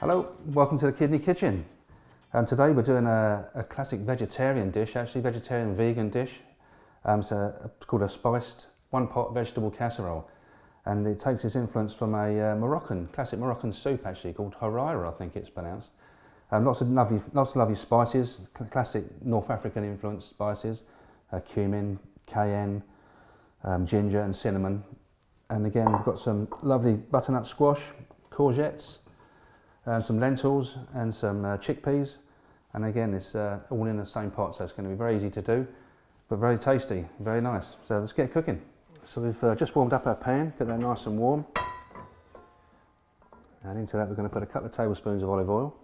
Hello, welcome to the Kidney Kitchen. Today we're doing a classic vegetarian dish, actually vegetarian vegan dish. It's called a spiced one-pot vegetable casserole, and it takes its influence from a classic Moroccan soup actually called harira, I think it's pronounced. Lots of lovely spices, classic North African influenced spices, cumin, cayenne, ginger and cinnamon. And again we've got some lovely butternut squash, courgettes, some lentils and some chickpeas, and again it's all in the same pot, so it's going to be very easy to do but very tasty, very nice. So let's get cooking. So we've just warmed up our pan, get that nice and warm, and into that we're going to put a couple of tablespoons of olive oil,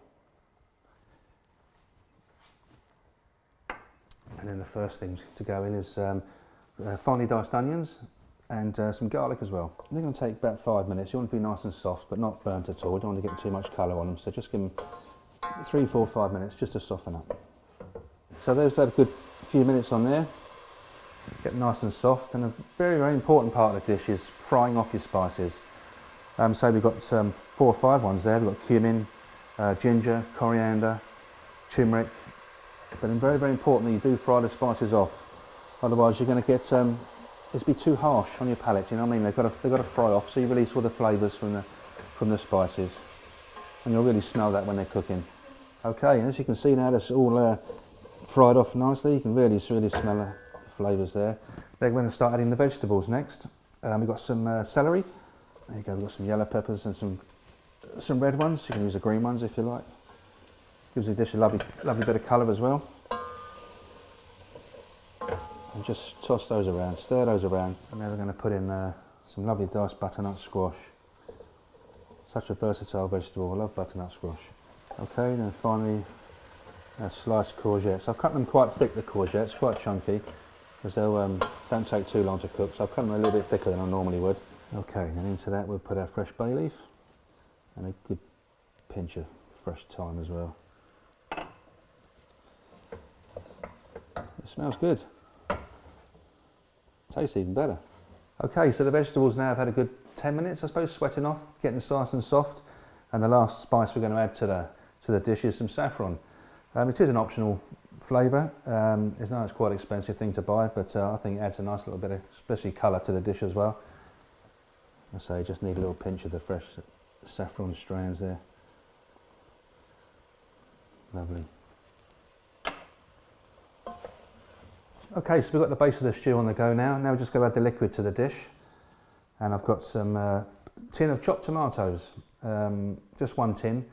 and then the first thing to go in is finely diced onions and some garlic as well. They're going to take about 5 minutes. You want to be nice and soft but not burnt at all. You don't want to get too much colour on them, so just give them 3, 4, 5 minutes just to soften up. So they've had a good few minutes on there, get nice and soft, and a very, very important part of the dish is frying off your spices. So we've got 4 or 5 ones there. We've got cumin, ginger, coriander, turmeric, but then very, very important that you do fry the spices off, otherwise you're going to get it'd be too harsh on your palate, you know what I mean? They've got to fry off, so you release all the flavours from the spices, and you'll really smell that when they're cooking. Okay, and as you can see now, that's all fried off nicely. You can really smell the flavours there. They're going to start adding the vegetables next. We've got some celery. There you go. We've got some yellow peppers and some red ones. You can use the green ones if you like. Gives the dish a lovely bit of colour as well. And just toss those around, stir those around, and then we're going to put in some lovely diced butternut squash. Such a versatile vegetable, I love butternut squash. Okay, then finally sliced courgettes. I've cut them quite thick, the courgettes, quite chunky, because they don't take too long to cook, so I've cut them a little bit thicker than I normally would. Okay, and into that we'll put our fresh bay leaf, and a good pinch of fresh thyme as well. It smells good. Tastes even better. Okay, so the vegetables now have had a good 10 minutes, I suppose, sweating off, getting nice and soft. And the last spice we're going to add to the dish is some saffron. It is an optional flavour. It's quite an expensive thing to buy, but I think it adds a nice little bit of, especially colour to the dish as well. So you just need a little pinch of the fresh saffron strands there. Lovely. Okay, so we've got the base of the stew on the go now. Now we're just going to add the liquid to the dish. And I've got some tin of chopped tomatoes, just 1 tin,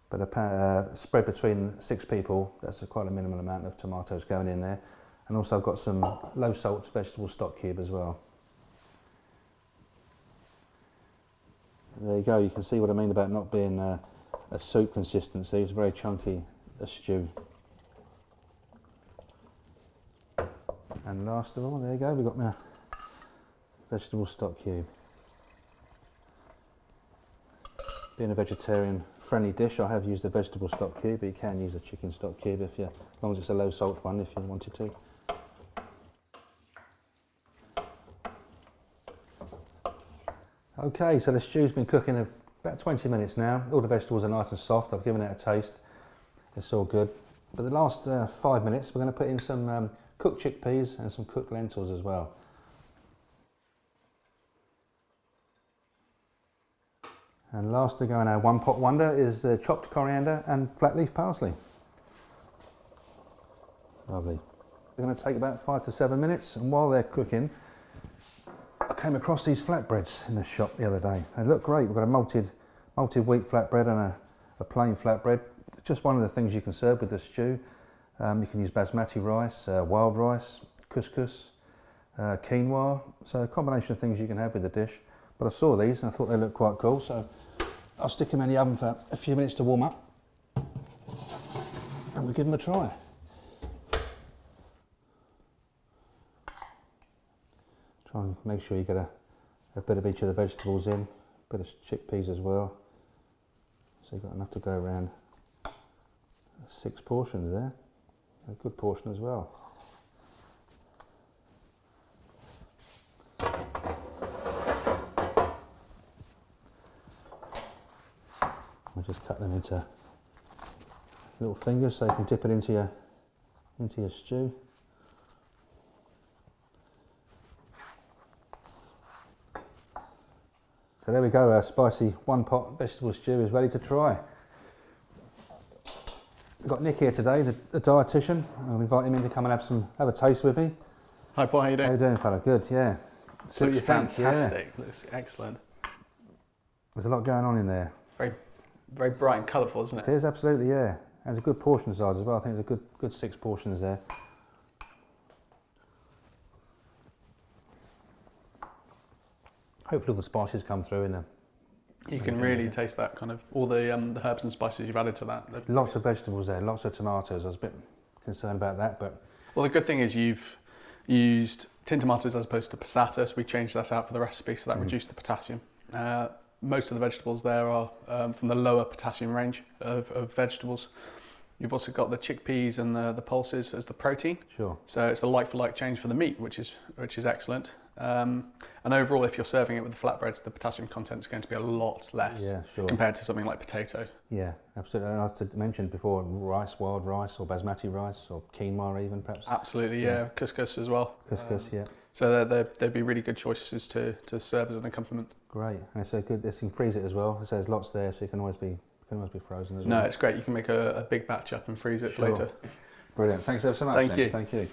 but spread between 6 people. That's quite a minimal amount of tomatoes going in there. And also I've got some low salt vegetable stock cube as well. There you go, you can see what I mean about not being a soup consistency. It's very chunky, a stew. And last of all, there you go, we've got my vegetable stock cube. Being a vegetarian friendly dish, I have used a vegetable stock cube, but you can use a chicken stock cube as long as it's a low salt one if you wanted to. Okay, so the stew's been cooking about 20 minutes now. All the vegetables are nice and soft. I've given it a taste. It's all good. But the last 5 minutes, we're going to put in some cooked chickpeas and some cooked lentils as well. And last to go in our one pot wonder is the chopped coriander and flat leaf parsley. Lovely. They're going to take about 5 to 7 minutes, and while they're cooking, I came across these flatbreads in the shop the other day. They look great. We've got a malted wheat flatbread and a plain flatbread. Just one of the things you can serve with the stew. You can use basmati rice, wild rice, couscous, quinoa, so a combination of things you can have with the dish. But I saw these and I thought they looked quite cool, so I'll stick them in the oven for a few minutes to warm up, and we'll give them a try. Try and make sure you get a bit of each of the vegetables in, a bit of chickpeas as well, so you've got enough to go around. 6 portions there. A good portion as well. We'll just cut them into little fingers so you can dip it into your stew. So there we go, our spicy one-pot vegetable stew is ready to try. We've got Nick here today, the dietitian. I'll invite him in to come and have a taste with me. Hi Paul, how you doing? How you doing, fella? Good, yeah. Absolutely fantastic. Yeah. Looks excellent. There's a lot going on in there. Very, very bright and colourful, isn't it? It is, absolutely, yeah. There's a good portion size as well. I think there's a good 6 portions there. Hopefully all the spices come through in there. You can really taste that kind of, all the herbs and spices you've added to that. Lots of vegetables there, lots of tomatoes. I was a bit concerned about that, but... Well, the good thing is you've used tin tomatoes as opposed to passata, so we changed that out for the recipe, so that reduced the potassium. Most of the vegetables there are from the lower potassium range of vegetables. You've also got the chickpeas and the pulses as the protein. Sure. So it's a like-for-like change for the meat, which is excellent. And overall, if you're serving it with the flatbreads, the potassium content is going to be a lot less compared to something like potato. Yeah, absolutely. And I mentioned before, rice, wild rice, or basmati rice, or quinoa even, perhaps. Absolutely, yeah. Couscous as well. Couscous, yeah. So they'd be really good choices to serve as an accompaniment. Great, and it's so good. You can freeze it as well. So there's lots there, so it can always be frozen as well. No, it's great. You can make a big batch up and freeze it for later. Brilliant. Thanks ever so much. Thank you. Thank you.